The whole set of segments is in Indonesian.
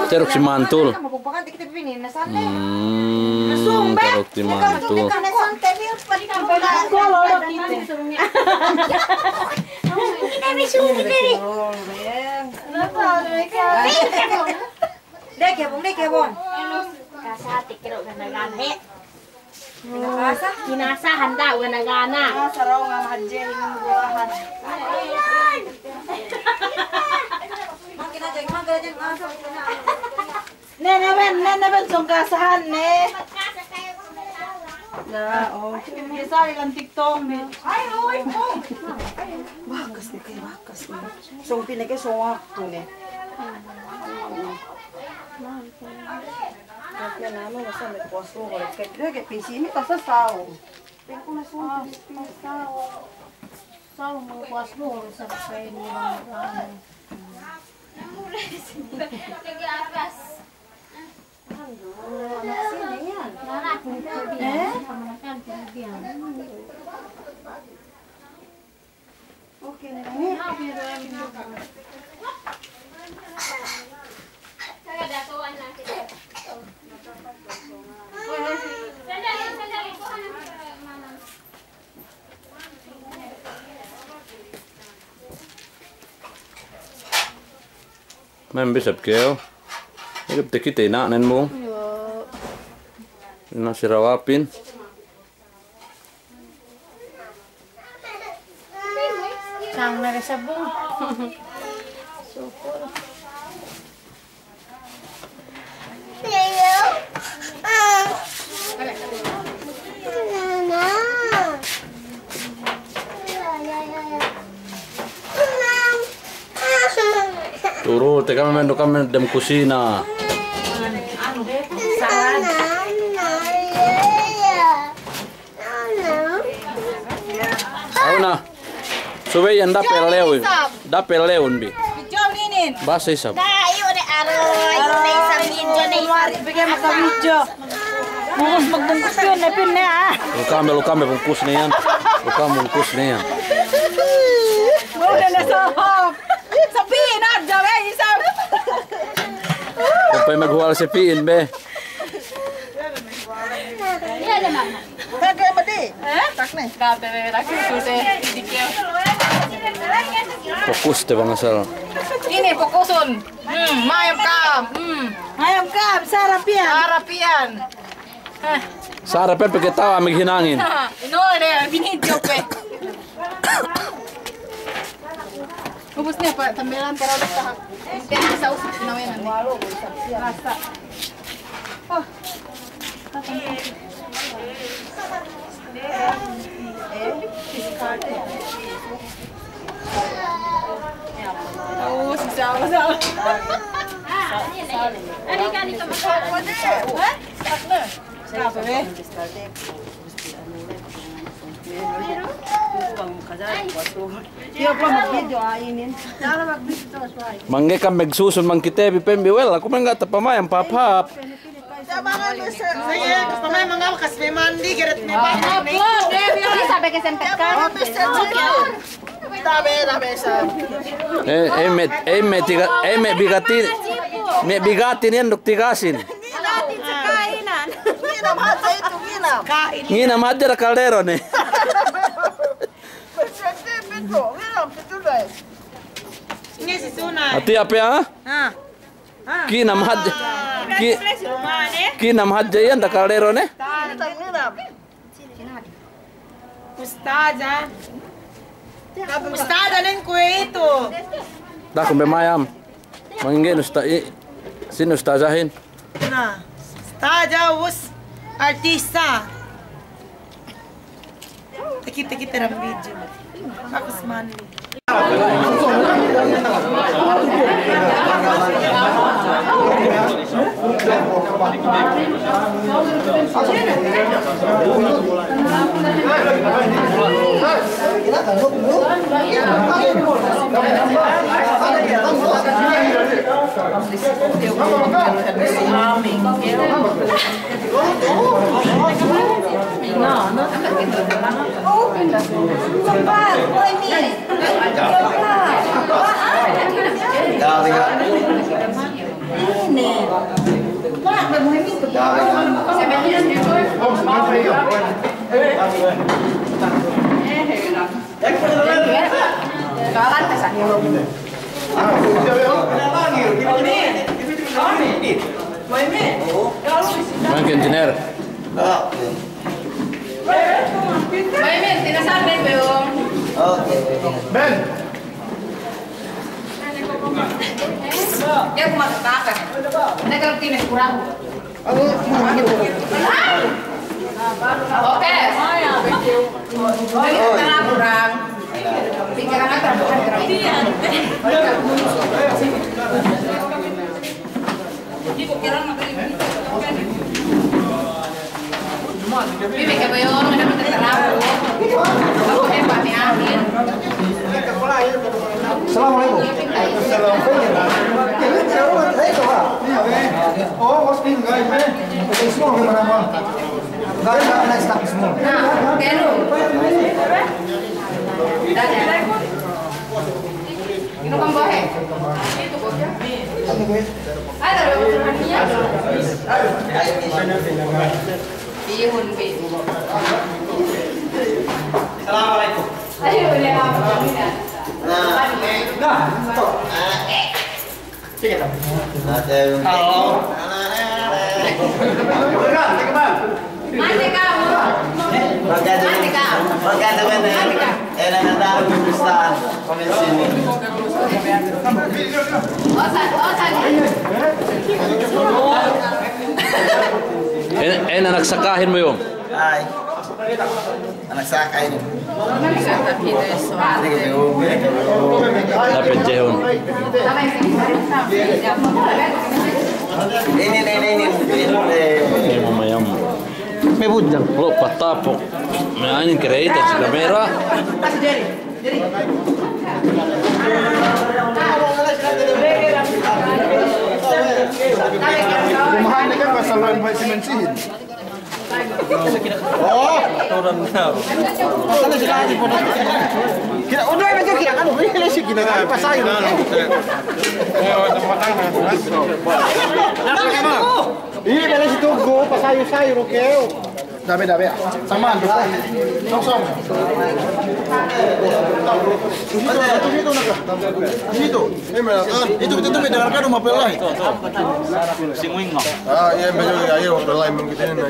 Terok si mantul. Terok si mantul. Kinasa handa gana-gana. Saraw nga mahadjel ng buwahan. Nene ben song kasahan ne. Na, oh. Bisa ilang TikTok ni. Ay, oy, oh. Bakas ni kay bakas ni. Song pinake song akto ni. Kaya naman nasa may puwaso ko. Kaya pisini ka sa sao. Pero kung nasuwa sa sao. Sao mo kuas mo sa kay ni mga Nag-apas. Anak sila yan. Okay na lang. Datuan natin. Sandali. Kuha na mama. Men bisap keo. Ikap tekite na nen mo. Na sirawapin. Sang nagsabong. Turu, teka memendo kami dem kusina. Ayo na. Subay yan dapel leon bi. Video ninin. Basa isab. Ayo ni aroy, may sa video ni. Bigay mo ka video. Bungkus magbungkus yun, napin na ah. Lukame bungkus na yan. Lukame bungkus na yan. Muna na sa hop. Sabihin na, Jawe, isang. Kung pa'y maghuwal si Piin, be. Yan na mama. Kaya ba di? Tak na. Fokus te bang asal. Ini fokusun. Mayam kam. Mayam kam, sarapian. Sarapian. Sara pe pagkatawa mig hinangin. Ino na, binidyo pe. Ubus niya pa, tambilan pero ulit sa intento sa usap sinawinan. Rasa. Oh. Oh, sisama. Ano ka ni kamakawan? Mangge kam megsusun mang kite bi pembi well aku man gata pamayam papap. Pamay mga kas may mandi geret may mandi. Sabi ka sempet ka. Me bigatin yan dok tigasin. Ngina madera caldero ne. Ati apa ya? Kina mahad yan da caldero ne. Ustada nin kuito. Dah kumbe mayam. Mangingin sino ustazahin? Na. Ustada us artista. Kita ram video. Aku semani. Kalan ka sa iyo. Mang engineer. Maimin, tinasabi ba yung? Ben! Kaya kumakatakan. Nagkaroon kurang. Oke. Karena kurang. Pikiran akan kurang. Di pikiran Bibi kayo yung dapat terlalu. Ako hebat ni Amin. Assalamualaikum. Oh, what's been going on? It's small, man. Guys, I'm stuck small. Nah, kenu. Ini kan bohe. Itu bohe. Ada berapa Bihun, bihun. Assalamualaikum. Ayo, boleh apa? Mati kamu. Mati kamu. Anak sakahin mo yung. Ay. Anak sakay ni. Dapat jehon. Ini. Ini mamayam. May budang. Bro, patapok. May anin kreator sa kamera. Kumahan na ka, pasaluan ba si Mensihin? Oh! Kira, udah aja kira kan, ini sih kira kan pasayo. Ini pala si Tugo, pasayo-sayo, okay? Dami. Samaan, doon. Song. Dito na ka. Dito. Itu may dengarkan umapel lah. Singwing nga. Ah, iya medyo ayo pelay mong kita na.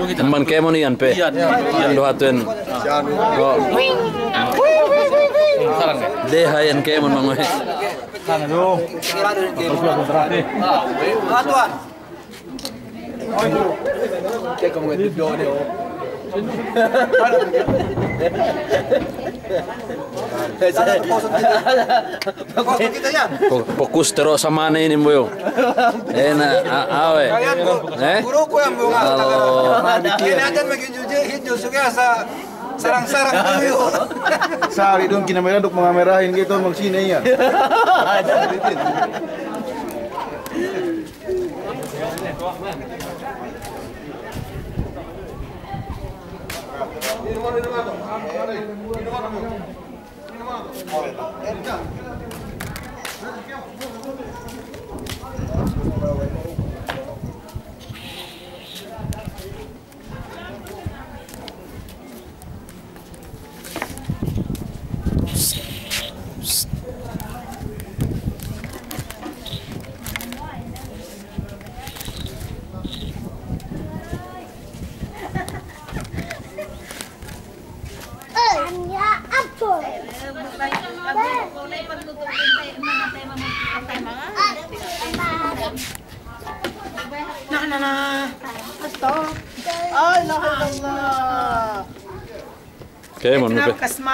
Teman kemo niyan pe. Yan dohatuen. Oh. Dehayan kemo mangoy. Sana do. Tuan. Kaya kung ito doon eh. Fokus terus sama ini mo yung. Awe. Guru ko yan mga. Kaya natin mag-hidyo suga sa sarang-sarang tayo. Sari doon kinamera dok mga merahin gitu magsine yan.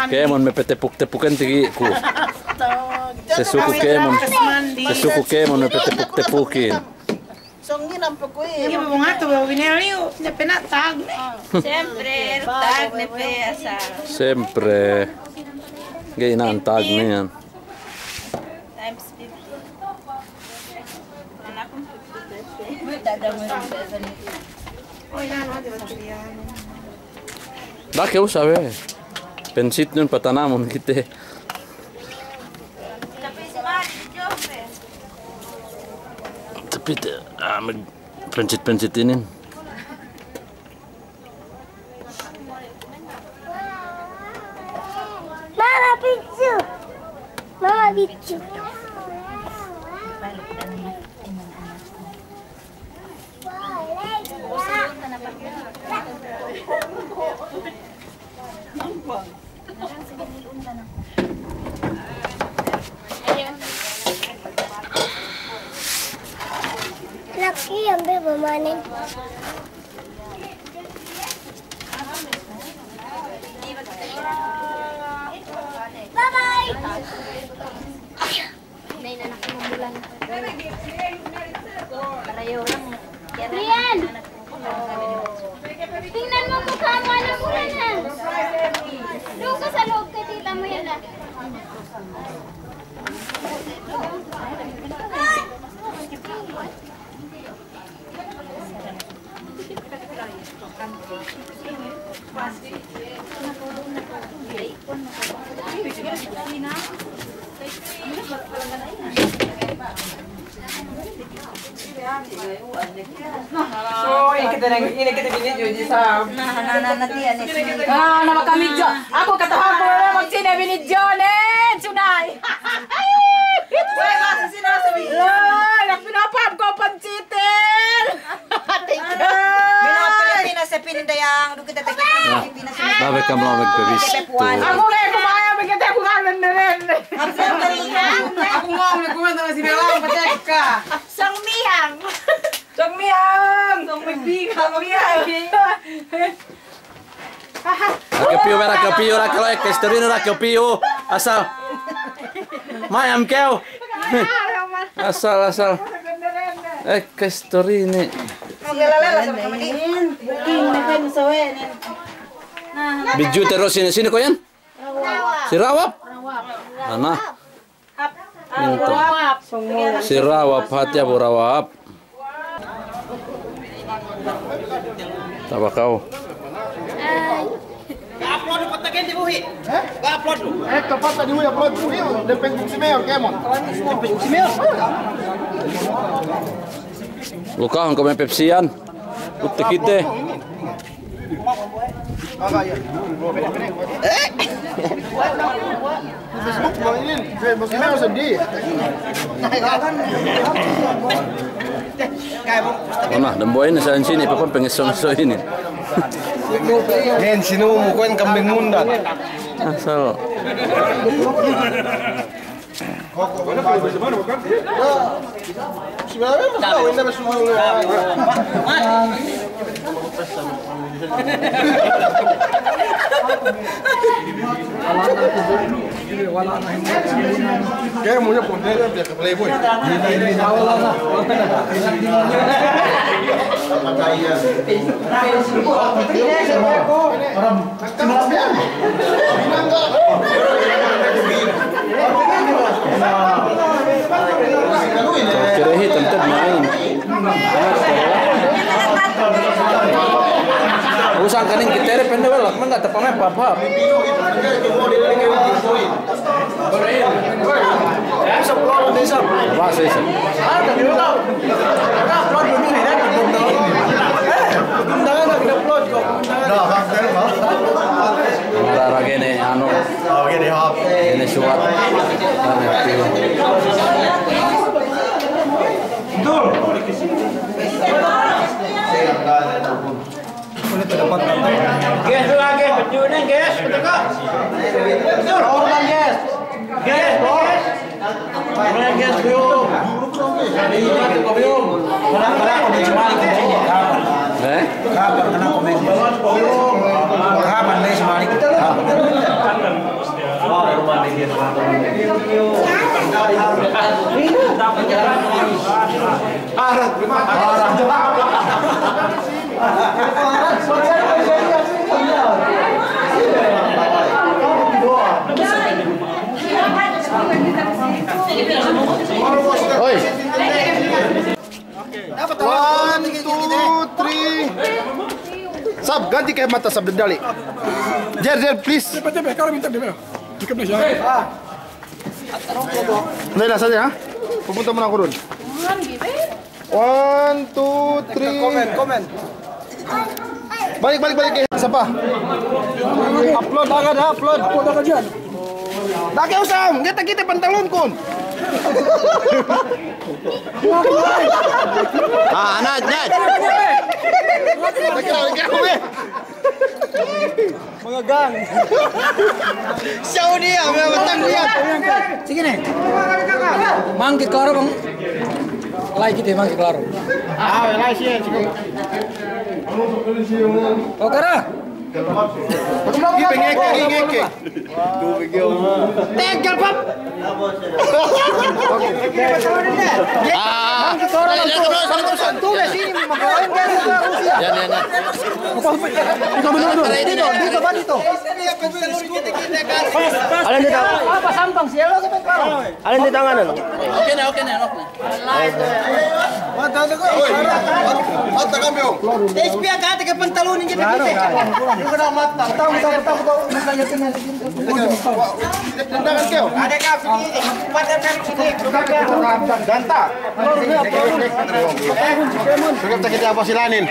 Kemon me petepuk-tepukan tigi ku. Sesuku kemon me petepuk-tepukin. Ibu bunga tuh bawa vinilio, nepe nak tag. Sempre tag nepe asal. Sempre. Gainan tag niyan. Times 50. Anak ko. Dada mo rin sa nito. Oy, ano, di ba tuliyan? Laki usah we. Pensit nun patanamon kita. Tapi semari jope. Tapi pensit-pensit ini. bicu. Mama bicu. Laki ambil pemanen. Bye-bye. Rian! Tingnan mo mukha mo, anak mo na. Doon ka sa loob, katita mo yan ah. So, ini kita video di sa nama kami jo. Ako katahan ko na magsine binidyo ne. Sunay. Wala masa sinasabi. Ay, pinapam ko pansitin. Pilipinas sa Pinindayang, doon kita takip Pilipinas. Babe ka mo magpabisto. Ako rin kumaya magkita ko kanan na rin. Ako nga ang nagkumenta na si Belang patek ka. Sang miyang. Sang miyang. Sang magbigang. Rakapio, rakalo ek istorino rakapio. Asal. Mayam kau. Asal. Ek istorini. Biju terus sini ko yan. Si Rawap. Ana. Si Rawap hati Abu Rawap. Tapa kau. Upload lu patakin di buhi. Upload lu. Tepat tadi gue upload buhi, depeng si Meo, Kemon. Depeng si Meo. Luka ang kami Pepsian. Utik-ite. Facebook bang ini, si Meo sedih. Nah, demboin sa sini pa pengesong-so ini. Nen sino mo ko kambing mundat. Asal. Sebenarnya mas tahu ini mas suruh. Kayak mau pun dia biar ke playboy. Ini awal lah. Kirahi tentu main. Usang kaning kitere pende wala man ta pame papa. Bisa upload desa. Wah, desa. Ada di mana? Ada upload dulu ni dah upload. Undangan nak upload kok. Dah, hafal mah. Mara gene anu. Oh, gene hap. Gene suat. Betul. Guys lagi, penjunya guys, betul kok? Betul, orang guys. Guys, bos. Orang guys, biung. Ini kok biung. Kenapa komen cuma itu? Kapan kena komen? Biung. Kapan nih cuma itu? Oh, rumah dia Oi. 1, 2, 3. Sab, ganti kayak mata sab dali. Jer, please. Cepat, kalau minta dia. Cukup dah. Nah, saja ha. Pupunta mo na ako doon. 1, 2, 3. Comment. Balik. Isa pa. Upload agad ha, upload. Upload agad dyan. Dake usam, kita pantalon kun. Anak. Mga gang. Siyaw dia, mga batang dia. Sige nih. Mangki klaro bang. Lai kita mangki klaro. Lai siya. Oh kara. Ngeke. Tegal pap. Tulis ini makain kan Rusia. Yan. Dito ba dito? Alin dito? Apa sampang siya lo sa klaro. Alin dito ang ano? Okay na. Mata kambyo. Espia ka, taga pantalonin kita kita. Yung kana mata. Tahu. Tendangan kau. Ada ka, sige. Pada ka, sige. Ganta. Sudah kita apa silanin?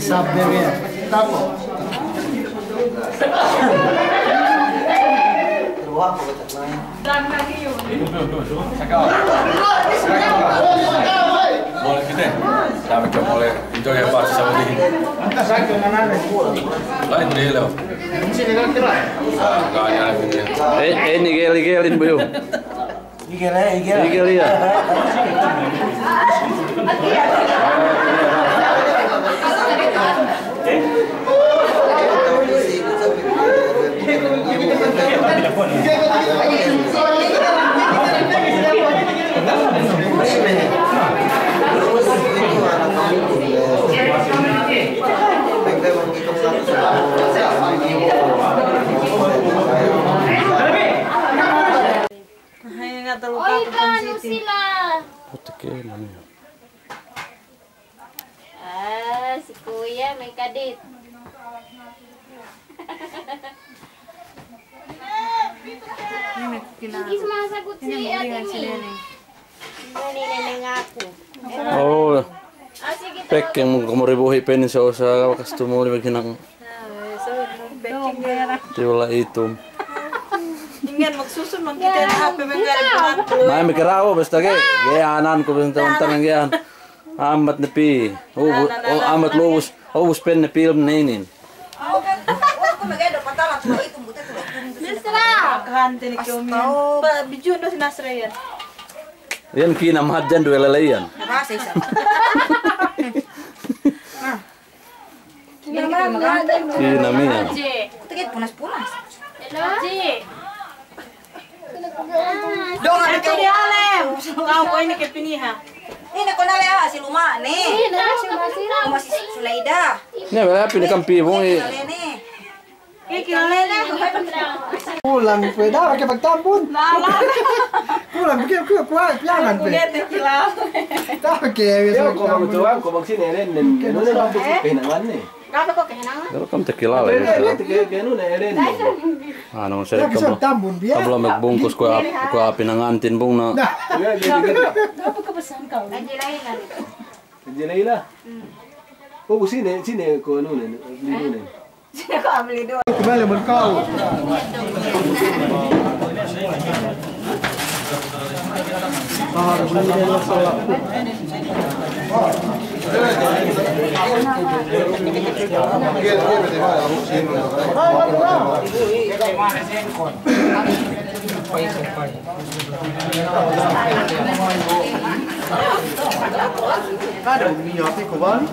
Sabarnya. Tapo. Boleh kita. Kami ke boleh enjoy ya pas sama di. Lain dia lo. Kaya ni. Nigel-nigelin ba yun? Nigel ya. Oy, paano sila? Si Kuya may kadit. Hindi sumasagot si Ate Mi. Hindi neneng ako. Oh, Sige, pek yang kumuribuhi penin sa wakas tumuli maghinang. Tiwala itom. Ingin magsusunod kita na happy mga May mikarawo basta gayanan ko basta tanang yan. Amat na pi. Amat lobos pen na film na inin. Kahante ni Kyomi. Bidyo na sinasrayan. Yan kinamad dyan, duwela layan. Nakasa isa. Kinami yan. Tigit punas-punas. Hello? Dong ada kau ni Alem. Kau kau ini kepiniha. Ini kau nale si Luma ni. Masih Sulaida. Ini wala pinakampi mo eh. Kilala. Pulang pwede pakai pagtambon. Pulang kuha piangan pe. Pakai Yo ko magtuwa ko magsine rin. Ano na lang pinangan ni. Kaso ko kehenangan. Pero kam tekilala. Kaya na rin. Ano sa kablo. tambon biya. Kablo magbungkus ko pinangantin bong na. Dapat kepesan kau. Jelayla. Oh sine ko ano na. Sino ko amli do. Kembali berkau. Ada minyak di kawan.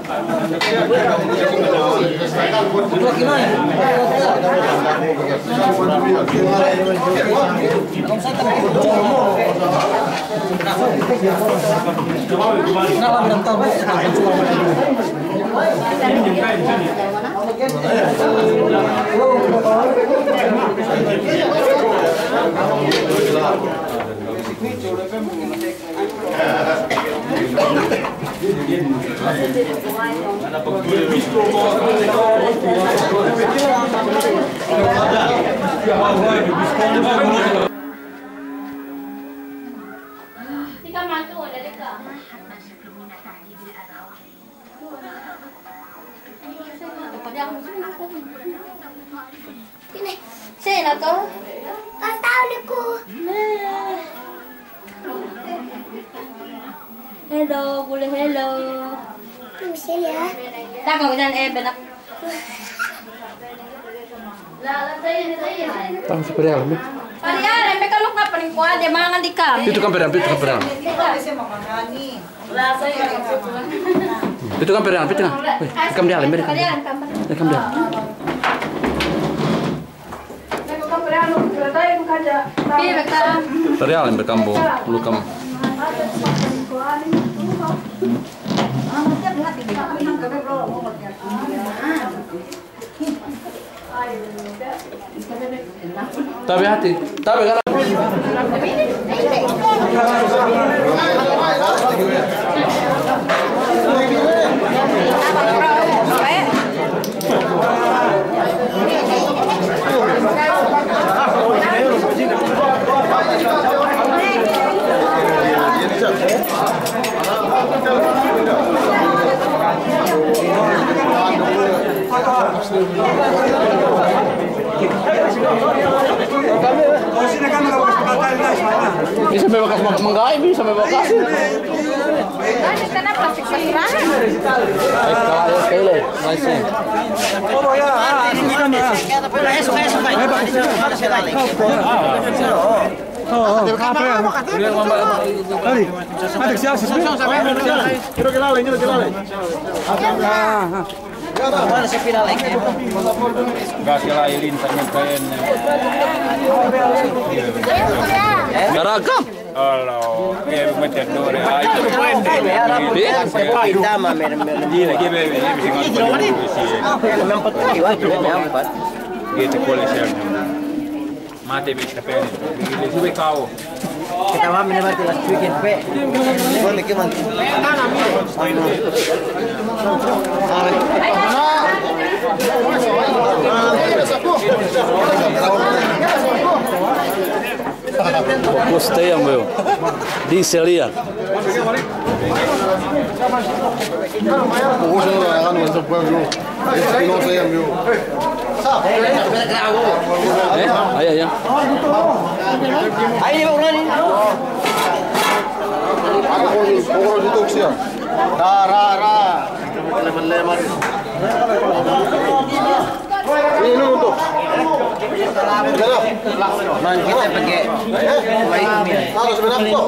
Tika mantu dari ka. Ini, saya nak kau. Kau tahu aku. Hello, boleh hello. Bisa ya. Tak kau jangan benak. Tang si Perial. Parian, mereka lu nggak paling kuat dia mangan di kam. Itu kan Perial, itu kan Perial. Itu kan Perial, itu kan. Kam dia, mereka. Kam dia. Perial yang berkambung, lu kamu. Tapi hati, tapi kalau bisa bebakas menggai, bisa bebakas. Karena plastik sekali. Oh ya, Ragam. Halo, kayak macam tu deh. Itu pendek. Pindah mah Dia lagi bebe, dia bisa ngomong. memang penting waktu nampak. Gitu polisi. Mati bisa pendek. Gila suwe kau. Kita mah menempat kelas bikin pe. Boleh ke man. Gostei, meu. Diesel ya. Hoje não é no seu povo. Esse não sei meu. Ayo ya. Ayo ni bang ni. Pokok duduk sih. Ra. Lemar. Ini untuk. Man kita pakai baik ni. Kalau sebenarnya kok.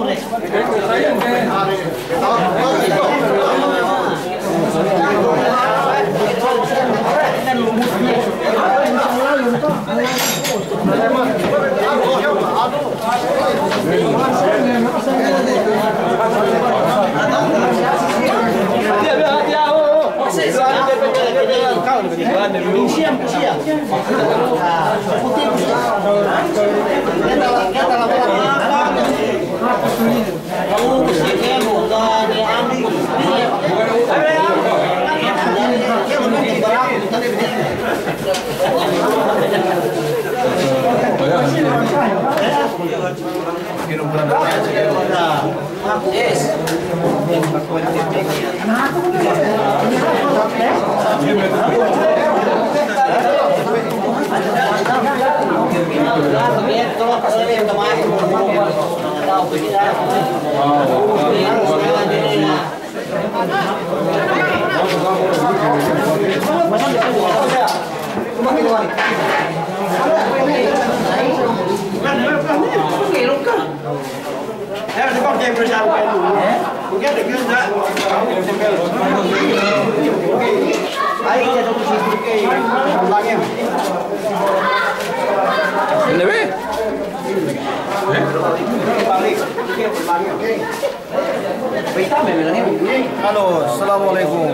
Halo, assalamualaikum.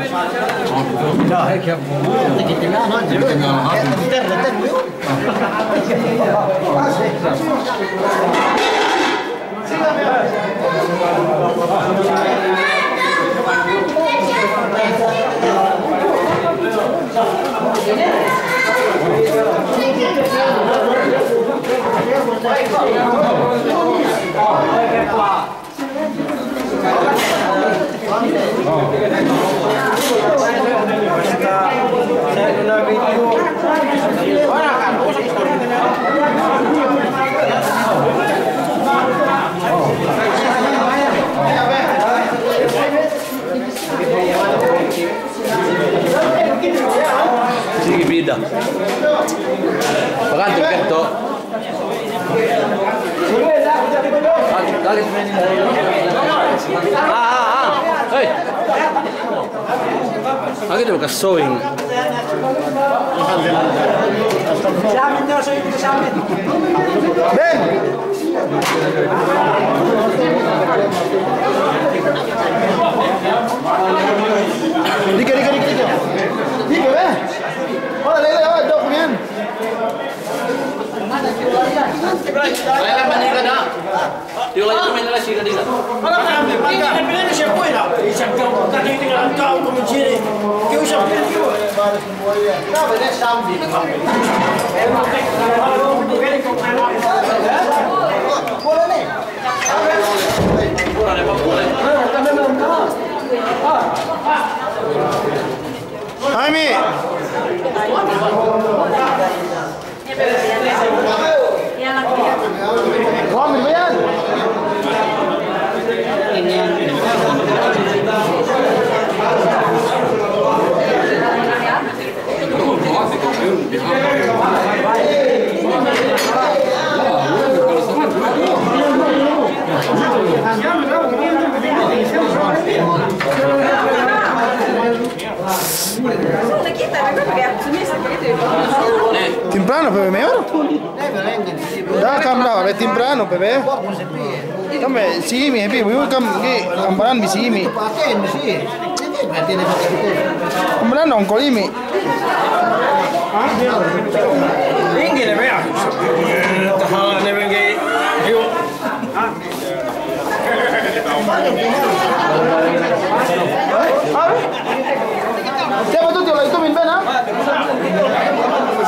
Sige bida. Pakanto kento. Hey. Lagi tu bekas sewing. Ben. Dikit. Dikit be. Hola, lele, dok yan. Ay, manin ka na. Di ko kayo nila sila dito. Wala ka namin. Pinili na siya po eh. Isang kau. Takitingan ang tao kumunjiri. Kaya siya pinili ko. Jaime. Ambil bayan. Temprano, bebé, mejor. Dah kam dah, bebé temprano, bebé. Kami simi, bebé, we kam ke kambaran bi simi. Kambaran dong kolimi. Tinggi le bea. Tahan le bengi. Yo. Siapa tu tiola itu min ben ha?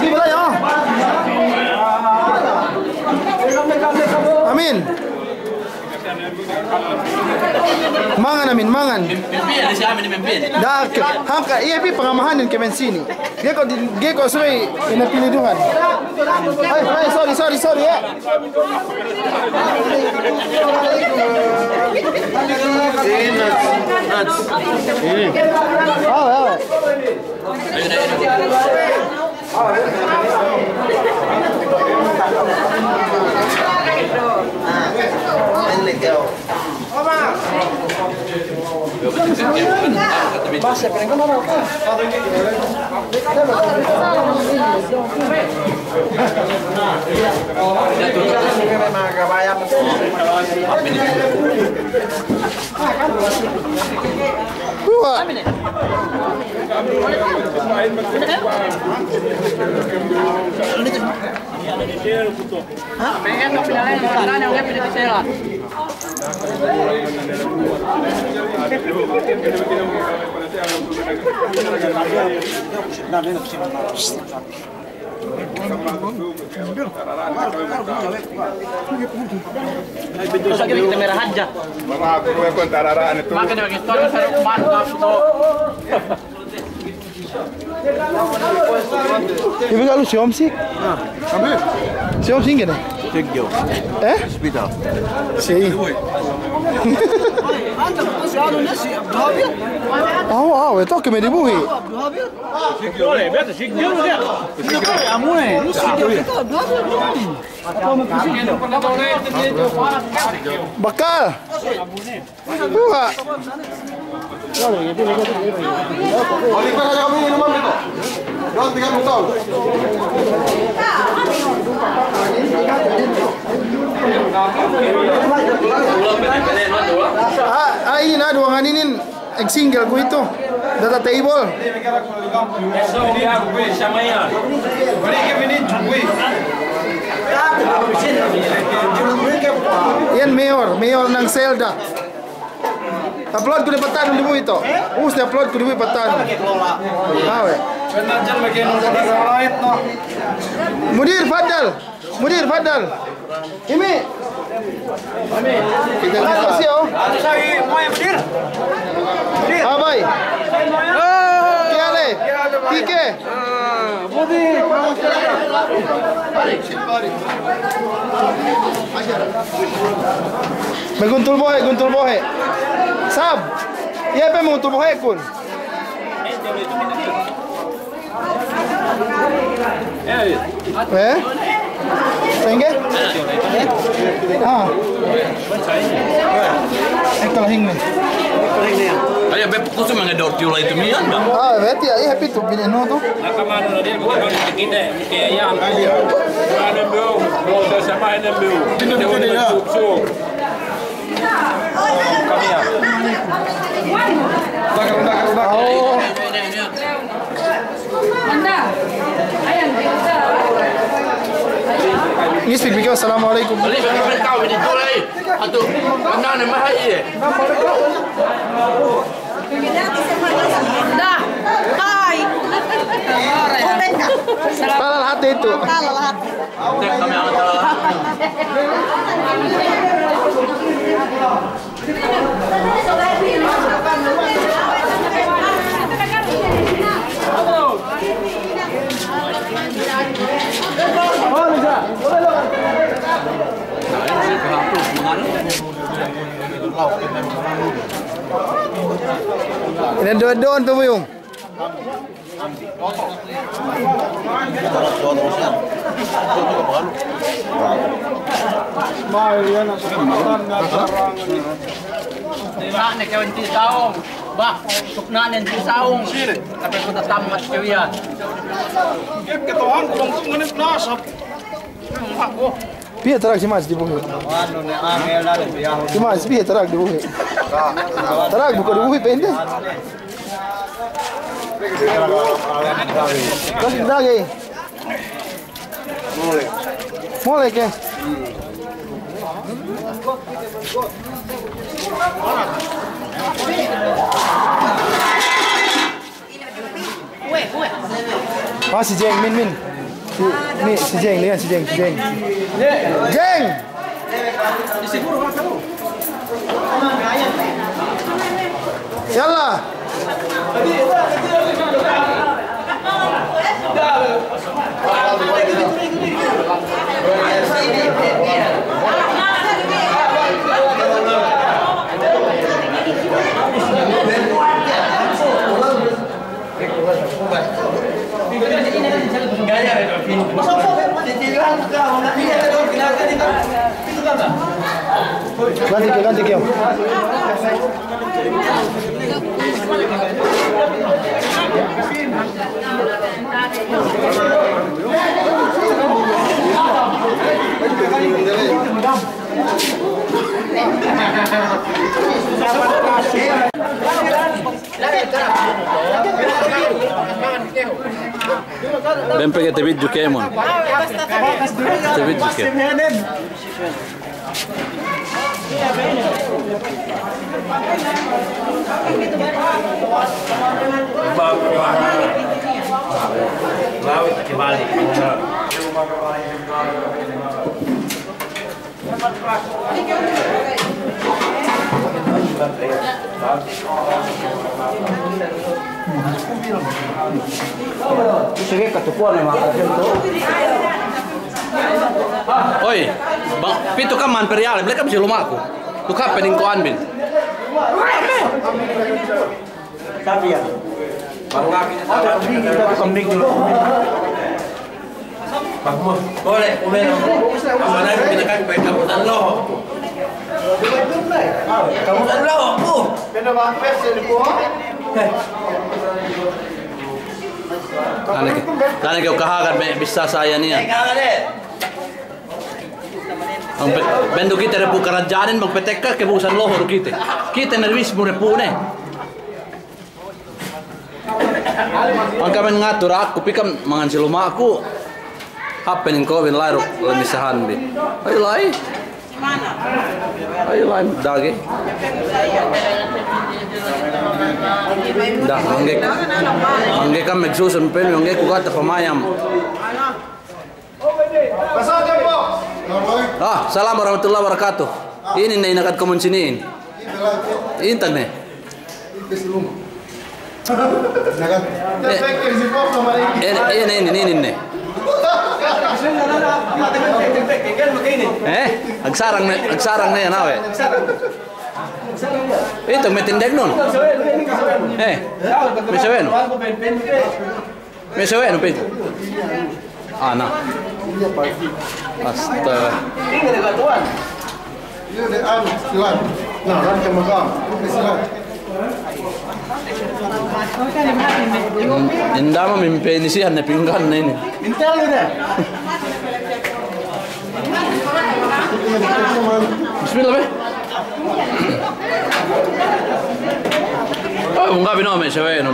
Si bela ya. Amin. Mangan amin, mangan. Mimpiin si amin mimpiin. Dah, hamka iya pi pengamahan yang kemen sini. Dia kok suai ina pilih dungan. Ay, sorry ya. Nuts. Oh. Terus kita merah aja. Mama aku yang kontararaan itu. Makanya bagi story saya mantap itu. Ibu kalau si Om sih? Ambil. Si Om sih gini? Tigyo. Hospital. Si. Oh, itu que me dibuji. Boleh, betul Tigyo dia. Bakal. Buka. Oliver aja kami minuman itu. Jangan 30 tahun. Ini na ruangan ini single ko ito. Data table. Yan mayor ng Zelda. Upload ko di patan di mo ito. Upload ko di mo patan. Awe. Mudir Fadal. Ini. Kita kasih oh. Abai. Kiale. Tike. Guntul bohe. Sab. Iya pe guntul bohe kun. Sehingga? Ekal hingga. Ayo beb kusum ngedor tiula itu mian bang. Berarti ya happy tuh bineno tuh. Nakamano na din bukan kita kaya yan. Ano mo? Sama na mo. Tinutuli na. Kami ya. Oh. Ini speak because assalamualaikum. Balik kau ini tulai. Atau mana nama hai? Dah. Hai. Talal hati itu. Talal hati. Kami akan talal. Ini doon tuh Buyung. Nak kawan ti saung. Bah, sukna nen ti saung. Tapi kita tamat kawian. Kep ketohan kurang tuh ngenip nasab. Piye tarak si mas di buhi. Si mas piye tarak di buhi. Tarak bukan di buhi pendek. Kasih lagi. Mulai ke. Si Jeng Min. Si Jeng lihat si Jeng. Jeng. Yalla. Ganti ke. Ben perché te video che mon. Te video che. Lawit ke balik. Sige katupuan ni mga agento. Oi, bang, pito ka man periale, bleka bisa lumaku. Tu ka pening ko anbin. Sabi ya. Kambing dulu. Boleh, umeno. Amana ko pinakan pa kamu tanlo. Kamu tanlo. Pena ba pes ni ko? Nane kau kahagat bisa saya niya. Ang bendo kita repu karajanin magpetekka ke busan lohor kita. Kita nervis mo repu ne. Ang kami ngatur aku pikam mangan siluma aku. Happening ko bin lairo lemisahan bi. Ay lai. Ayo lain dagi. Dah manggek kan megsusun pen manggek kuat pemayam. Salam warahmatullahi wabarakatuh. Ini nih nakat komun siniin. Intan nih. Ini nih. Agsarang na yan awe. Ito may tindeg nun. May saweno. May saweno pin. Na. Basta. Hindi mo may penisihan na pinggan na ini. Bismillah be. Oh, enggak bino me se ve no.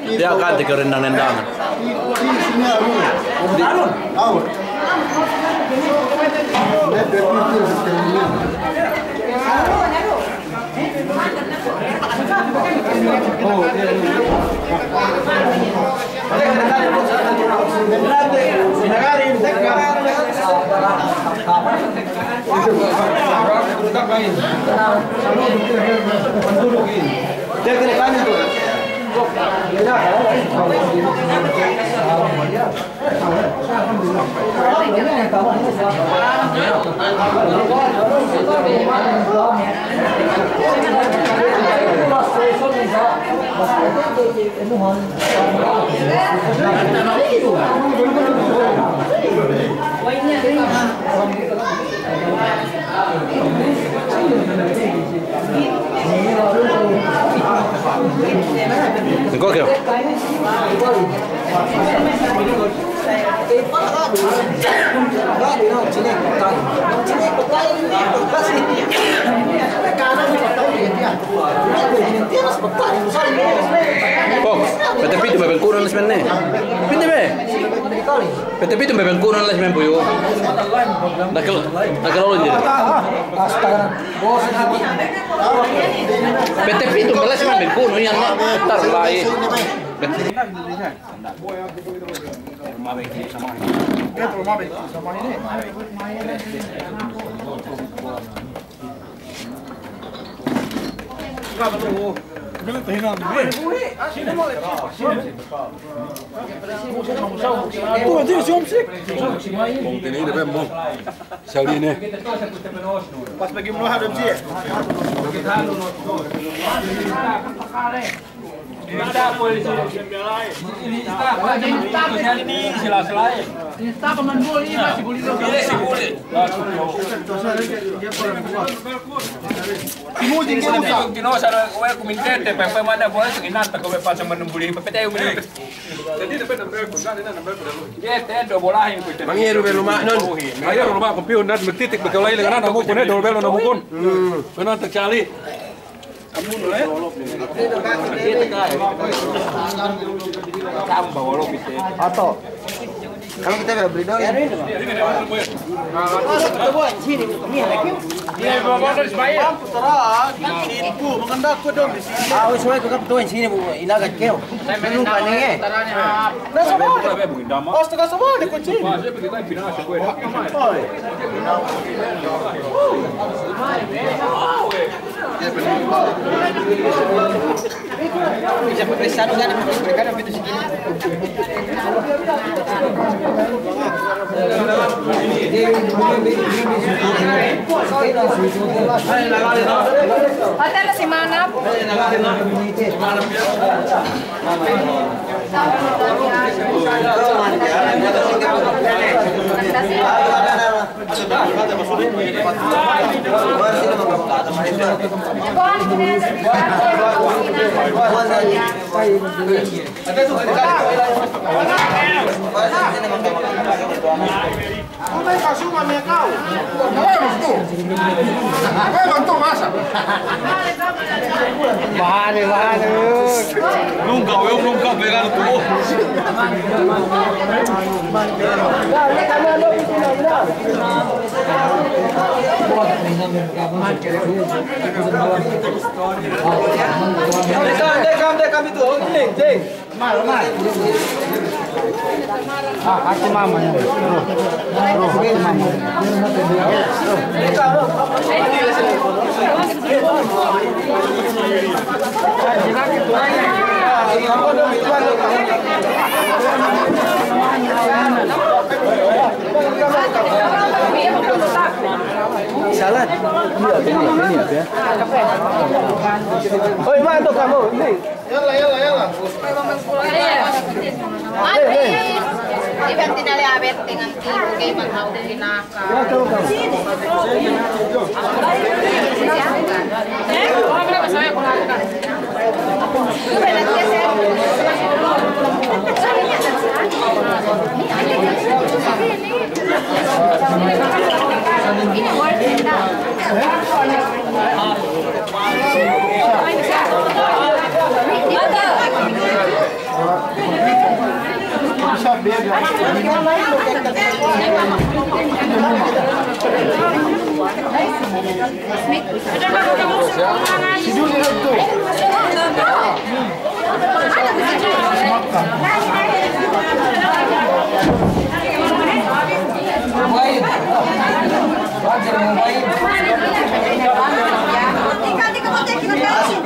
Dia kan rendang-rendang. Kok kyo? Pete pitu me benkunan les menne. Pinte be. Pete pitu me benkunan les men puyo. Nakal lo jadi. Pete pitu me les men benkunan yang tar lai. Pas bagi meluah ada sih. Mangiru be rumah non. Ayo rumah kompiun dan titik bekalai dengan namu pun do belo namu pun. Benar tercali. Atau kalau kita beli dong. Hotel si Manap. Nunca veo nunca pegar tubo. Dekam itu, ding. Mal. Aku mama. Salat. Ini ya. Oi, mantu kamu. Ini. Yalla. Ibang tinaliabet dengan tibo kay manhaw kinaka.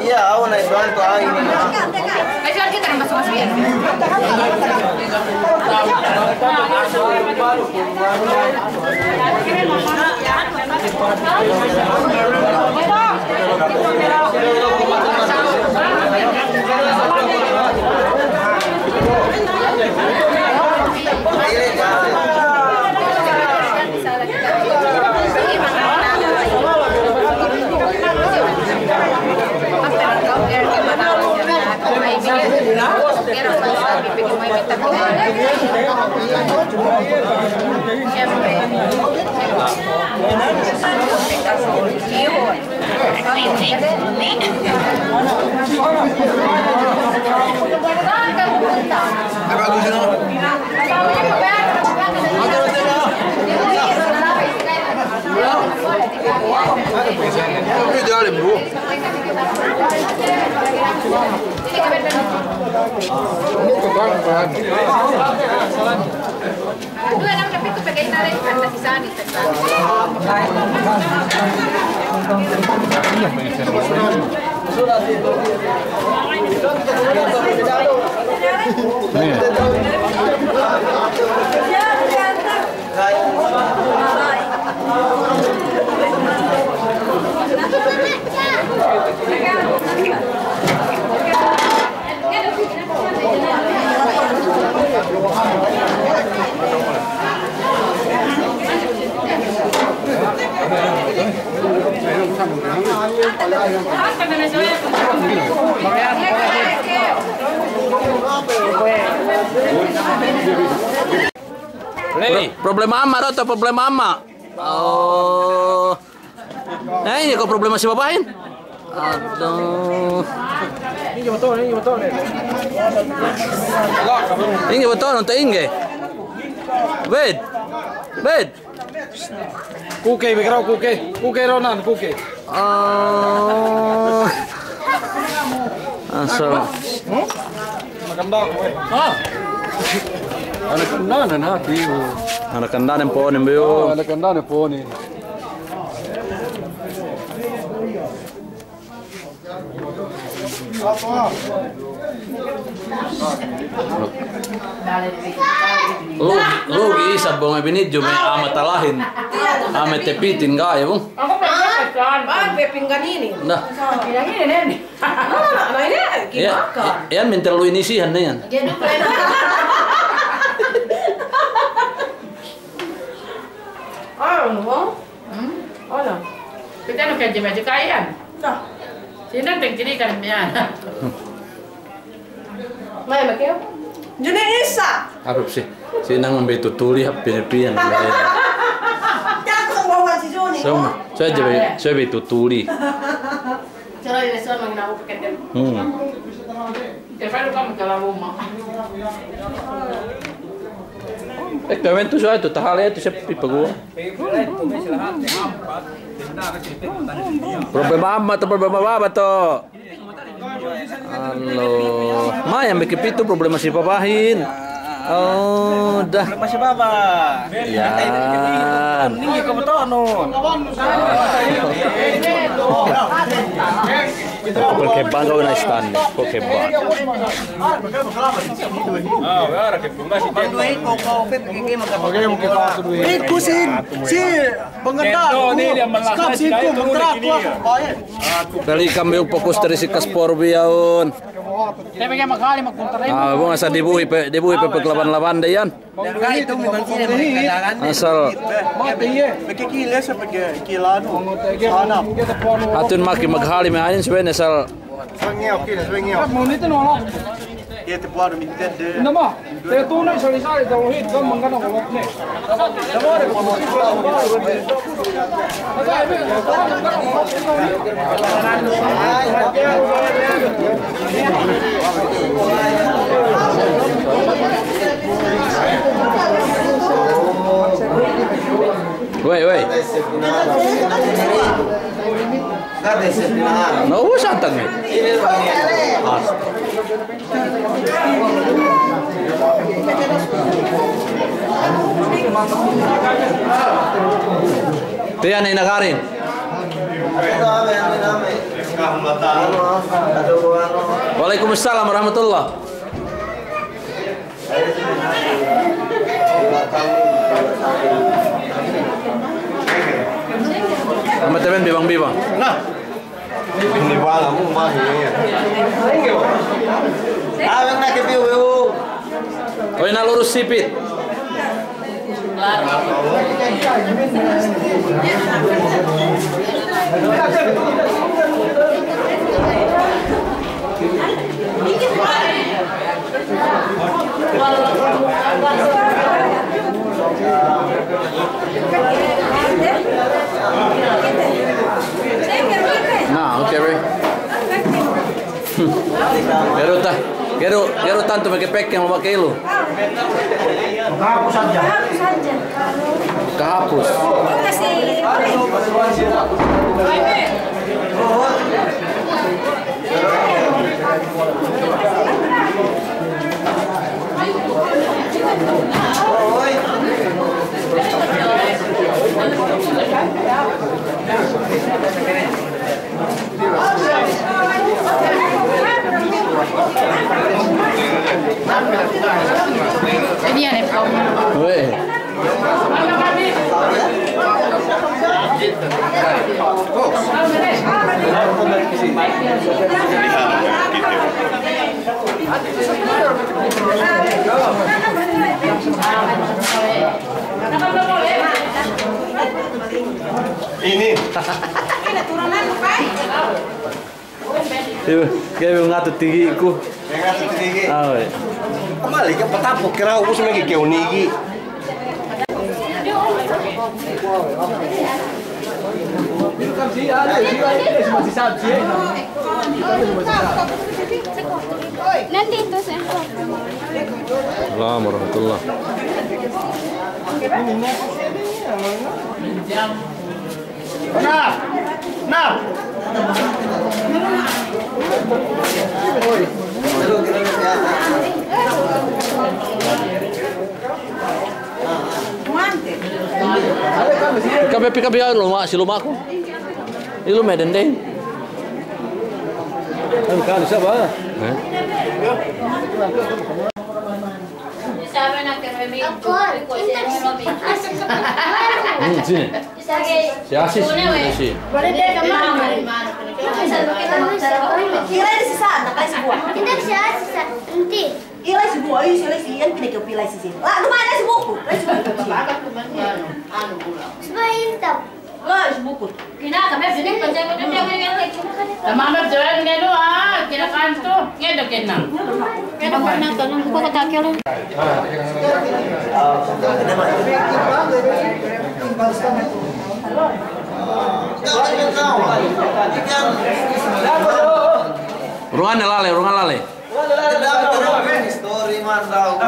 Iya, aku naik doang tuh ini. Ayo kita masuk-masuk ya. Problema ama atau problema ama? Oh. Nah ini kok problema si bapain? Aduh. Ini betul. Ini betul untuk ingge. Wait. Kuke, bekerau kuke. Kuke Ronan, kuke. Oh. Asal. Maganda ko eh. Anak kandanan ha, tiyo. Anak kandanan po ni Mbyo. Anak kandanan po ni. Lu isa bong binidyo may amat talahin. Amat tepitin kaya bong. Ako pagkakan. Bang pepinggan ini. Nah. Yang ini nih. Nah ini gimana? Yan minta lu inisihan na yan. Jadi plan. Ano? Ano? Kita no kaya medyo kaya. Nah. Sino tingkiri kan niya? May magkayo? Diyan isa. Harap sih. Sinang ambil tutuli hap pinapian. Jangan bawa si Joni. Saya ambil tutuli. Cara ini soal mengenal pekerjaan. Terus kamu kalau rumah. Kawin tuh soal itu tahalnya itu sepi pegawai. Problema ama atau problema apa tuh? Halo, Maya bikin itu problema si papahin. Oh, dah. Problema si Baba. Yan. Ini kamu tahu non. Pokebang kau na stand. Pokebang. Kali kami fokus dari si Kaspor biaun. Bunga sa dibuhi paglaban-laban dayan. Asal. Atun maki maghali me anin swen asal. Woi. No usah tangnya. Tiyan ay nakarin. Waalaikumsalam warahmatullah. Sama temen bibang-bibang. Nah. Ini bala mo mahi. Awang na kepiu. Koy na lurus sipit. Nah, oke, okay, Gero tanto pakai yang mau pakai lu. Kahapus saja. Kahapus. Ini yang Weh. Ini. Kayak ngatut tinggiku. Ngatut tinggi. Ah, weh. Kembali ke petapuk kira aku semegi keuni iki. Nandito sa Assalamualaikum warahmatullah. Nah. Pika luma si lumaku. Ini lu Medan deh. Kan siapa? Sini. Si Asis sini. Kira di sisa, nakay sebuah. Hindi siya, sisa. Hindi. Ilay si semua ay selesian pinagkapilay si Sim. Ah, lumayan na si Buko. Sebentar. Ah, si Buko. Kinakami, sinig pa siya. Tamamat dyan, ngelo ha. Kinakanto. Ngelo kinang. Kaya pa na ito, nung ko katakil. Ruangan lale. Story man daw.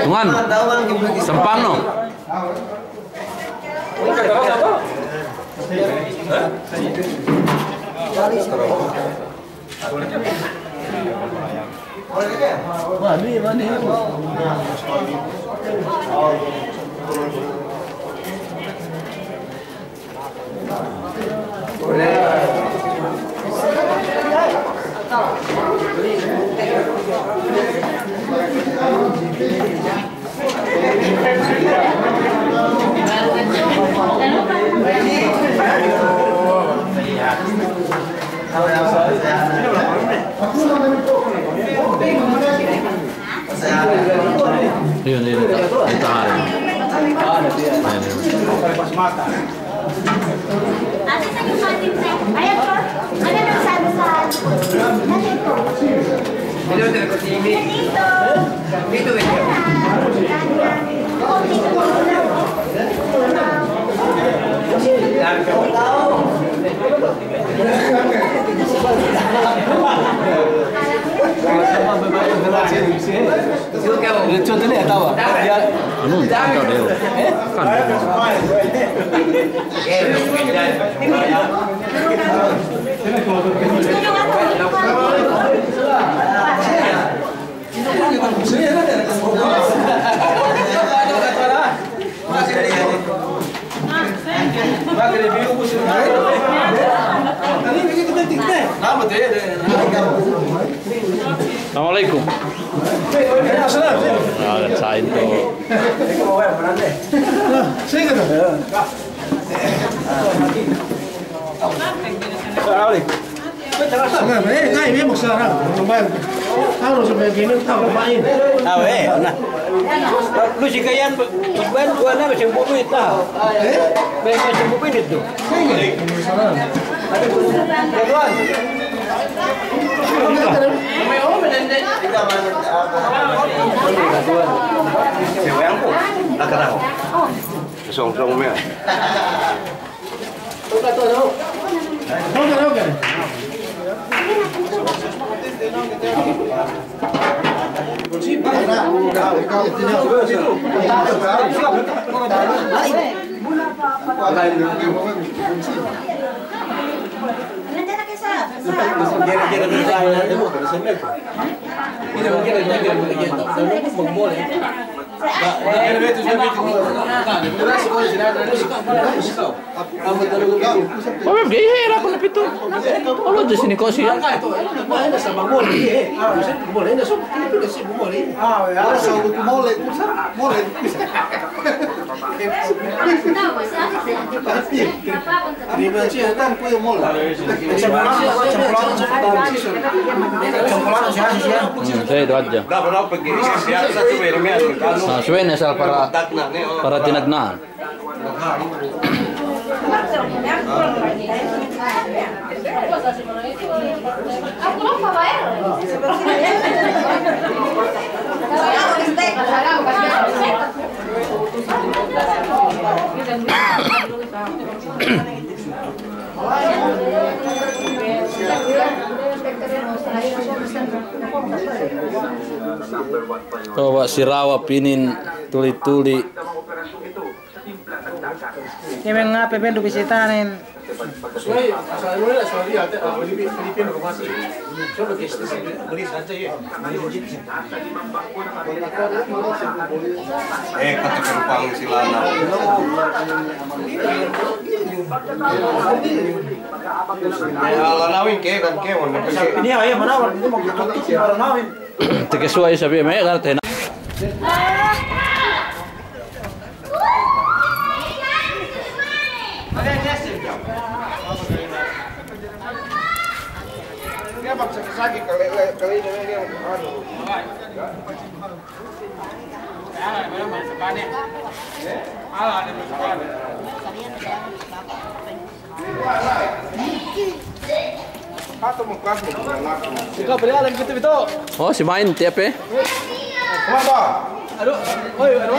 Ruangan. Sempang no. Yun, ditahan. Ate sa yung matin na. Ayan po. Ano nang sabi sa... Nandito. Dito. Contohnya tahu? Ano, kanto deo. Assalamualaikum. Sain to. Ngayon, magsarap. Harus sebagainya tahu main. Nah. Lu sih kayan beban gua na kasi bubuit na. May kasi bubuit itu. Kawan. May menende. Sewang ko. Nakaraw. Song-song mo. Okay. Mami, gihira ko na pito. Ano dyan sinikosi yan? Saya itu aja. Nah, suwen asal para tinagnaan. Aku lupa bayar. Coba si Rawa pinin tuli-tuli. Yang mengapa pendu bisitanin? Soalnya Filipino masih. Coba kita beli saja ya. Kata kerumpang silana. Nawin ke kan kewon. Ini ayah menawar itu mau kita orang nawin. Tekesuai sabi may kan tena. Kenapa sakit-sakit kali ini anu. Ikaw pala alam kita bito. Oh, si main tiap eh. Kenapa? Aduh, oi, ano?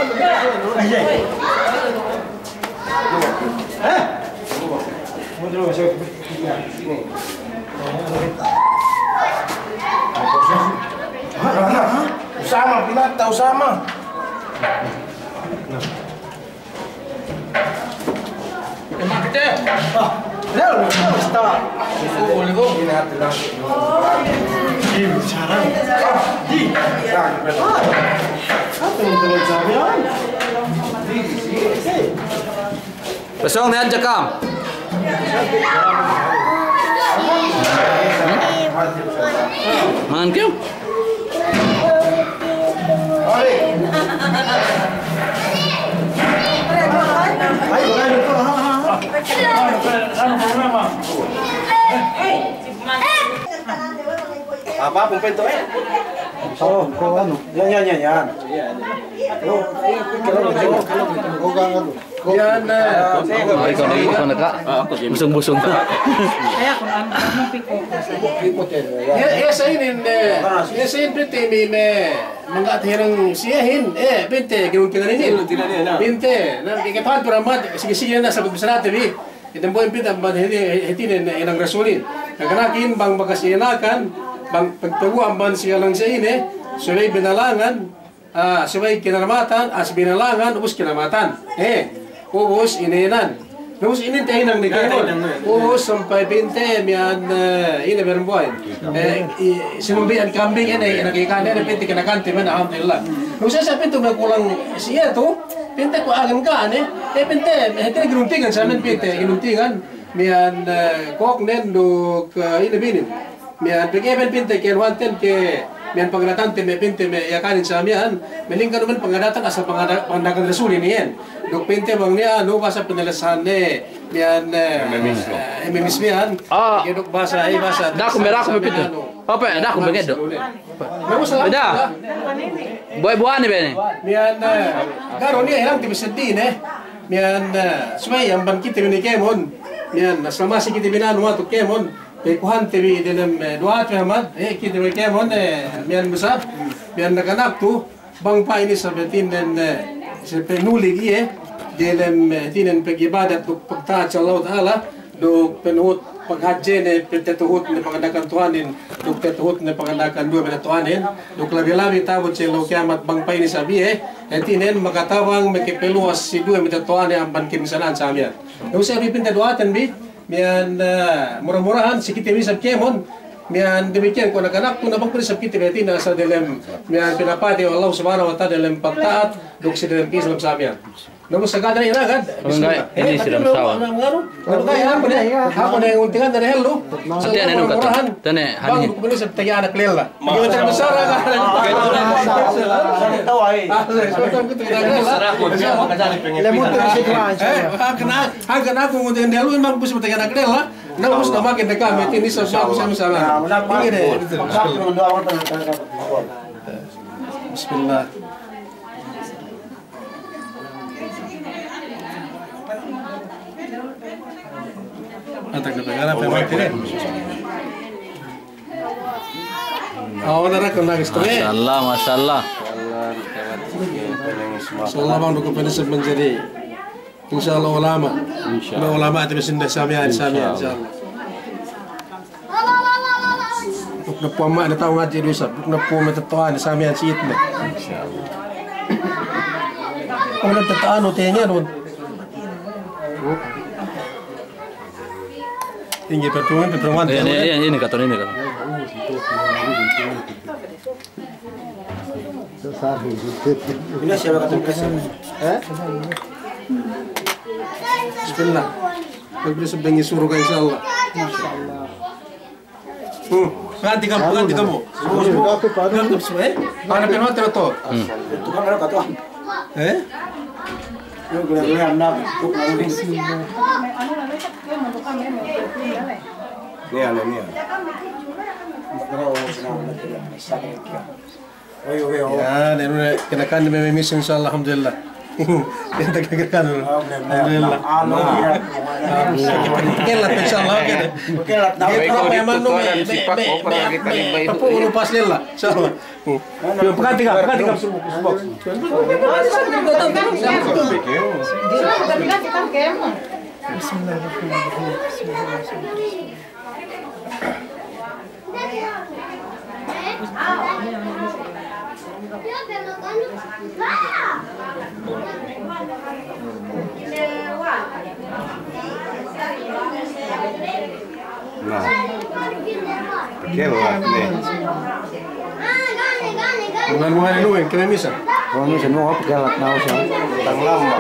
Usama, pinata Usama. Pesong ni aja kam. Mangan kau? Apa pun pintu Oh, ano? Yan. Yan. Ikaw na ka. Busong-busong ka. Sa in pinte may mga atirang siyahin. Pinte, ginuntingan ninyo. Pinte, ikatahan para mat, sige na sa pagbisarate, itong buhay pinte, hitinin inang rasulin. Naganakin bang makasiyanakan, bang pagtaguan ban siya lang sa ini, subay binalangan, subay kinaramatan, binalangan, ubos kinamatan. Ubos ininan. Ubos inintayin ang nagkakon. Ubos sampai pinte, miyan ini berbuhay. Sinumbihan kambing ini, nakikanin, pinte kinakante man, alhamdulillah. Nung sa pinto may kulang siya to, pinte ko agan ka, pinte, hitinin ginuntingan sa amin, pinte, ginuntingan, miyan kok nendok inibinin. Miyan pag-even pinte kaya wanten ke miyan pangdatang may pinte may yakanin sa miyan melingka naman pangdatang asa pandakan rasulin niyan dok pinte bang niya no basa penjelasan miyan memis miyan dok basa basa dah aku merah aku pinte apa dah aku begitu dah buah-buahan ni bene miyan garo niya hilang tibisedin miyan sumay ang bangkit ni kemon miyan selama si kita binanu atuk kemon kuhan TV dalam doa Muhammad kita mereka mon mian besar mian nak tu bangpa ini sebetin dan sepenuli dia dalam tinan pegibadat untuk pagtaat Allah Taala do penhut paghaji ne petetuhut ne pangadakan Tuhanin do petetuhut ne pangadakan dua benda Tuhanin do labi-labi tabut celo kiamat bangpa ini sabi tinan makatawang mekepeluas si dua benda Tuhanin ang bankin sanan sa amin do sa ripinta doatan bi mian murah-murahan sikit bisa kemon mian demikian ko anak-anak tu nabang pun sakit berarti nasa dalam mian pinapati Allah Subhanahu wa taala dalam pagtaat dok sa dalam Islam sa amin. Namun sagada ina kan? Ini sudah masawa. Kalau kaya ako na yung untingan na hello. Sa tiyan ano ka? Tane hani. Bang ko sa taga anak lela. Yung taga besar ka. Tawai. Lemon to si Kwan. Hagan ako ng delo man po sa taga anak lela. Namus na makin na kami ini sa ako sa sana. Bismillah. Atak na pagana pa matire. Nara kung nagis kami. Masyaallah, masyaallah. Insyaallah bang doko pwede sa menjadi insyaallah ulama. Insyaallah ulama ati mesinda samian insyaallah. Buk na po ma na tao nga diri sa buk na po matatuhan samian siit na. Insyaallah. Kung nagtataan o tenya ron. Tinggi pertuan. Ini katon ini kan. Ini siapa kata kasih? Bismillah. Bagi sebenarnya suruh ke insyaallah. Ganti kamu. Ganti semua. Mana penuh terus. Itu kan mana kata? Yo kira-kira anak untuk nanti. Ni. Ya, dan udah kenakan di mission insyaallah alhamdulillah. Kita kenakan alhamdulillah. Kelat insyaallah kan. Kelat. Apa yang mau Papu pas lila. Insyaallah. Pekan tiga box. Nah, kelat nih. Bukan dulu yang kena misa. Kalau misalnya mau apa kelat nau sih? Tang lama.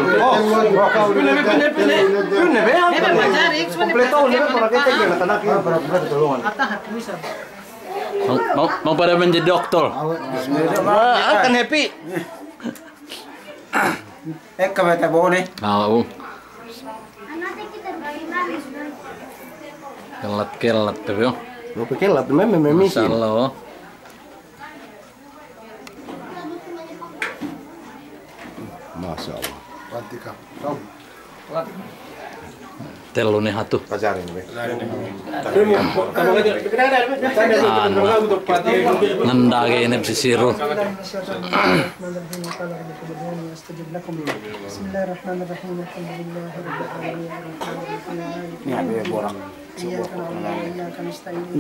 Mau pada menjadi dokter. Akan happy. Kami tak boleh. Tahu. Kelat tapi yo. Mau kelat memang misi. Masalah. Masalah. Pantika. Telo nih hatu. Pacarin be. Nandage ini pesisiru. Bismillahirrahmanirrahim. Ini ada yang borang. إياك نعبد وإياك نستعين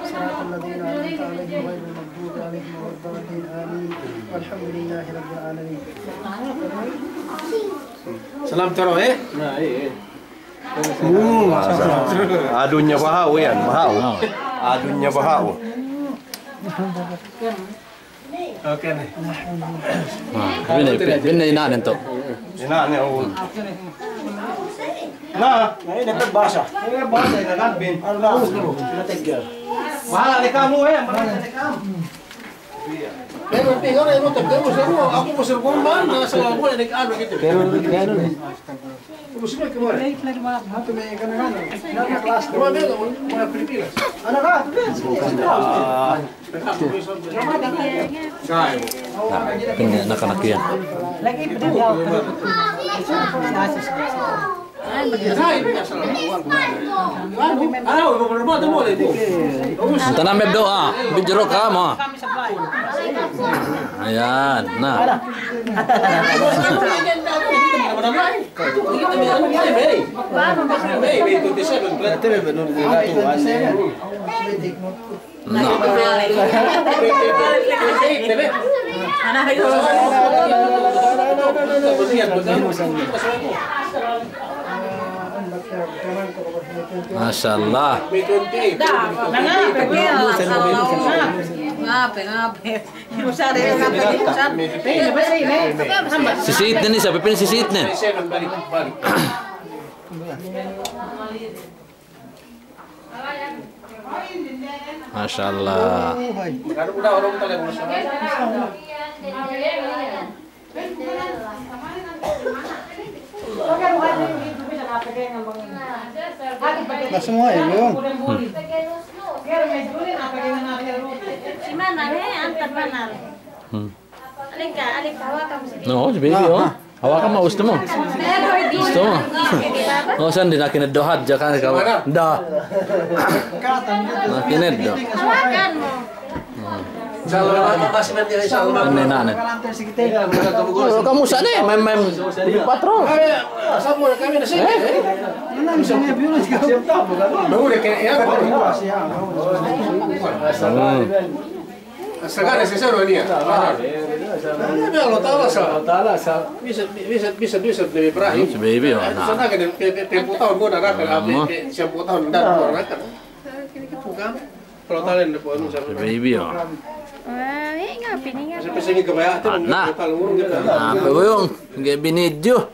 صراط الذين أنعمت عليهم غير المغضوب عليهم ولا الضالين آمين والحمد لله رب العالمين. Salam taro Nah, Adunya bahau yan, bahau. Adunya bahau. Oke nih. Ini inanin to. Inanin oh. Nah, ini terbasa. Ini basa ini kan bin. Mahal ni kamu mahal ni kamu. Pero tinggal ay mo tagdemo sa mo. Ako mo sir kung man na sa ako ay nag-ano gitu. Pero ni. Gusto mo kamo. Lagi mga hato may kanang na class. Mo ba mga Pilipinas? Ano ka? Pindah nak yan. Lagi pindaw. Tanam meb doa, bijero ka mo. Ayan, nah. Masya Allah. Sisit na ni sa pipin sisit na. Masya Allah. Semua yung. Si mana antar mana? Alika hawa kamu sendiri. No, baby oh. Hawakan mo, gusto mo. Gusto mo. Oh, saan din nakin dohat jangan kau. Dah. Nakin do. Hawakan mo. Ini nanen. Kamu sana main patrol. Sama kami na sini. Sekarang saya suruh ni. Tapi Allah Taala bisa lebih berakhir. Baby oh. Sana kan tempo tahun pun ada kan. Siapa tahun dah orang kan. Kalau talent depan Baby oh. Ngapain ini? Sampai sini kebaya tu Nah. Apa yung binidyo?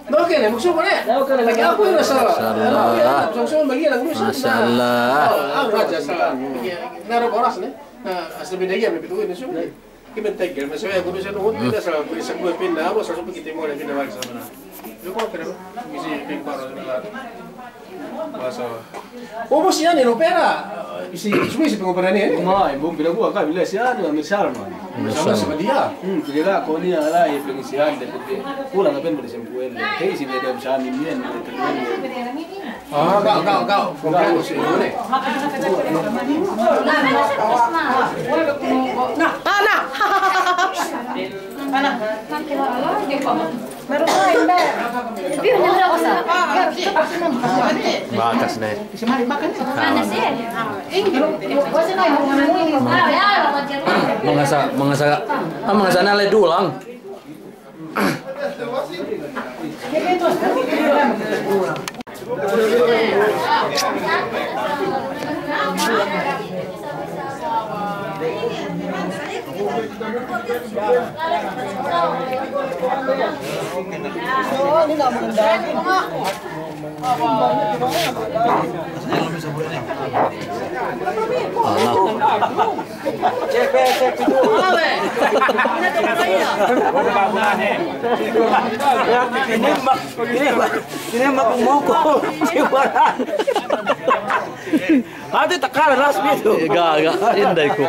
Oke nih, maksud mana? Lagi aku yang salah. Salah. Maksud bagi lang Masalah. Aku aja salah. Naruh oras nih. Asal beda ya, begitu ini semua. Kita tegel, maksudnya aku bisa nunggu kita salah. Bisa gue pindah, aku harus pergi timur dan pindah lagi sana. Lu kok kira misi big bar dengan masa. Oh, bos ya nih opera. Isi pengoperan ini. Ibu bilang gua kan bila siapa ambil Salman. Sama dia. Kira kau ni ala pengisian dari pulang apa yang bersempuan. Kayak sini ada usaha mimian. Kau. Komperan sih ini. Bakas deh. Mengasa nale dulang. Oh, ini nggak mengendaki. Ini mak moko. Hati takal rasmi itu. Agak indah ku.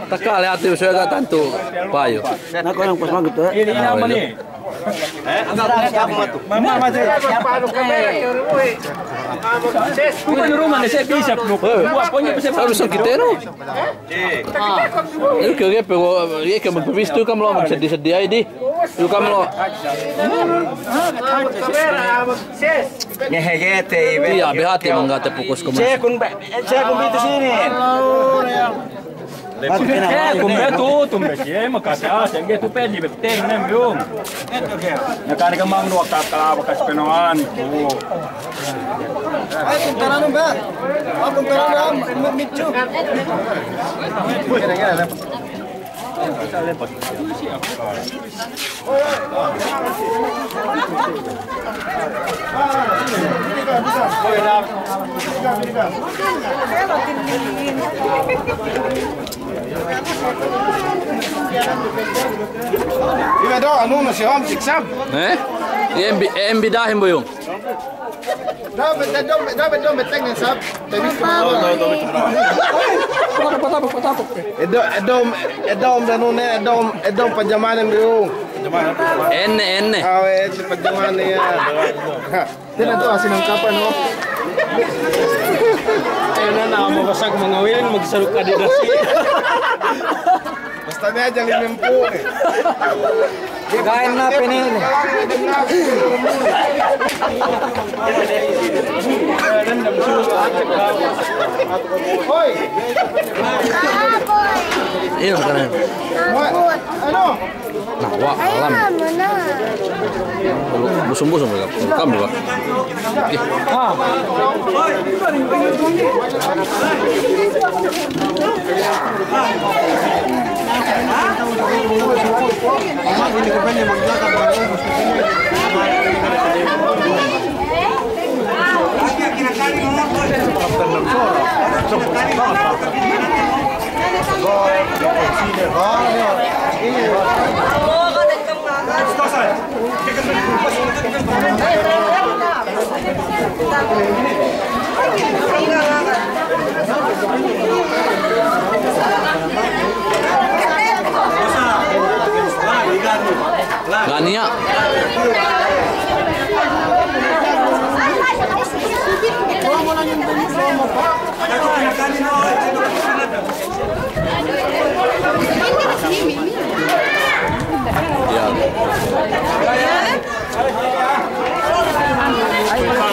Takal hati saya agak tantu payo. Nah, kau yang pas banget tuh. Ini apa nih? Mama mati. Siapa anu kamera? Bukan rumah nih, saya bisa bro. Buat punya bisa. Harus kita no. Ini kaya pero ini kamu berbisnis kamu lo sedih-sedih aja di. Lu kamu lo. Ngehegete. Iya, behati menggate fokus ke Saya kun itu sini. Kumbe tu mbeki makasi asa nge tu pedi beteng nem biung. Nakari ka mang nuwak kakala bakas penoan ko. Ay kung tanano ba? Kung tanano mitchu. Iba daw, ano na siya? Siksab? Em bidahin mo yung? Dapat daw beteng ng sab. Edom edom pajamanan mo. Enne. Awet pajamanan niya. Din ato asin ang kapan no. Ayun na mabasag mga wiling magsaluk ka din kasi. Basta niya dyan limempo eh. Kain na pinili. Hoy! Iya kan. Ano? Nawa alam. Busung-busung mereka. Kamu juga. Gania.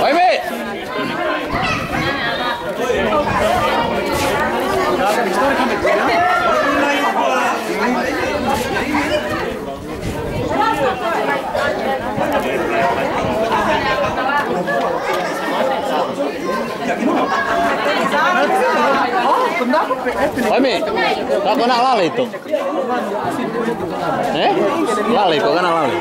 Oi, Mi. Oi, kau nak lali itu? Lali, kau nak lali?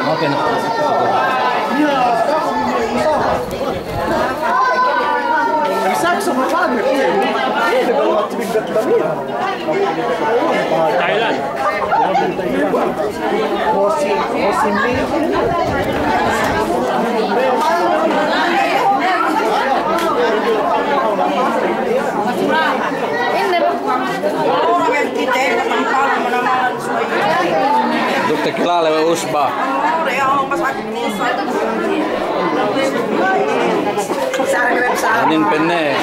Oke, Thailand. Duk kilala wa usba. Anin penne.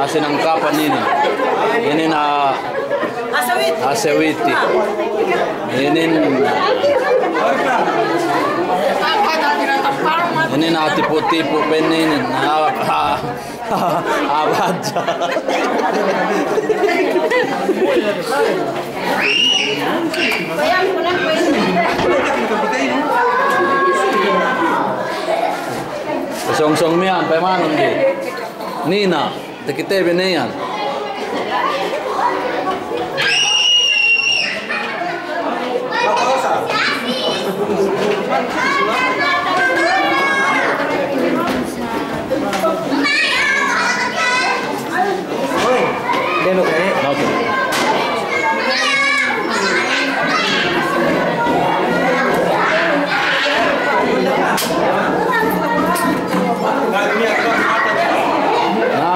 Asin ang kapan ini. Ini na asewiti. Ini na tipu-tipu penne ini. Abadja. Song-song mian, pemanon di. Nina, tekite beneyan. Deno kene. Okay.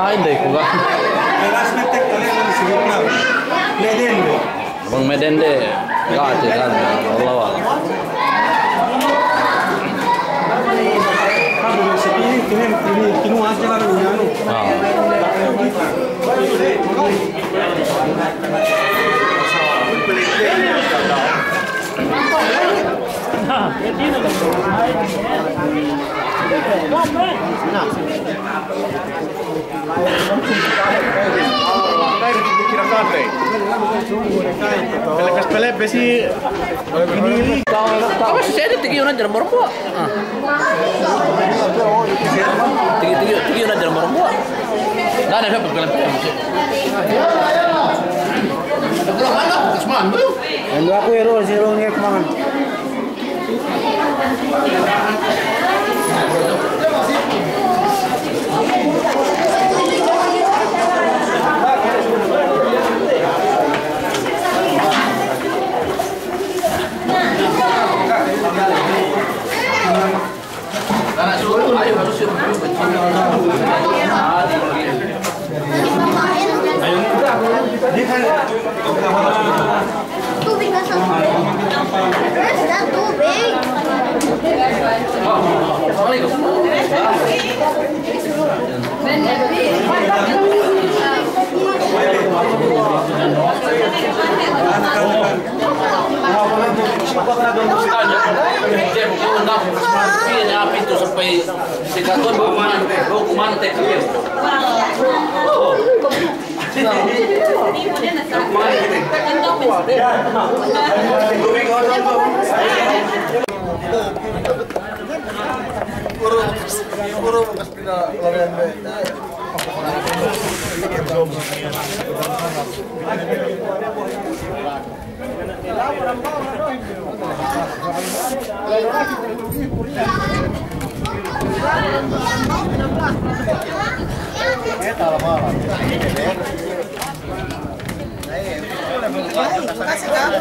Hindi ko ga. Bang medende. Gati kan. Allah Allah. Pelepes sih ini Kamu sih ada tinggi una jalan borong buah. Tinggi una jalan borong buah. Nggak ada apa pelepes. Kalau mana? Kesemaan bu. Ando aku hero nya kemana? Tubig na sa Where's that tubig? Pintu sampai sekatuan bau kumantek. Kasih kamu.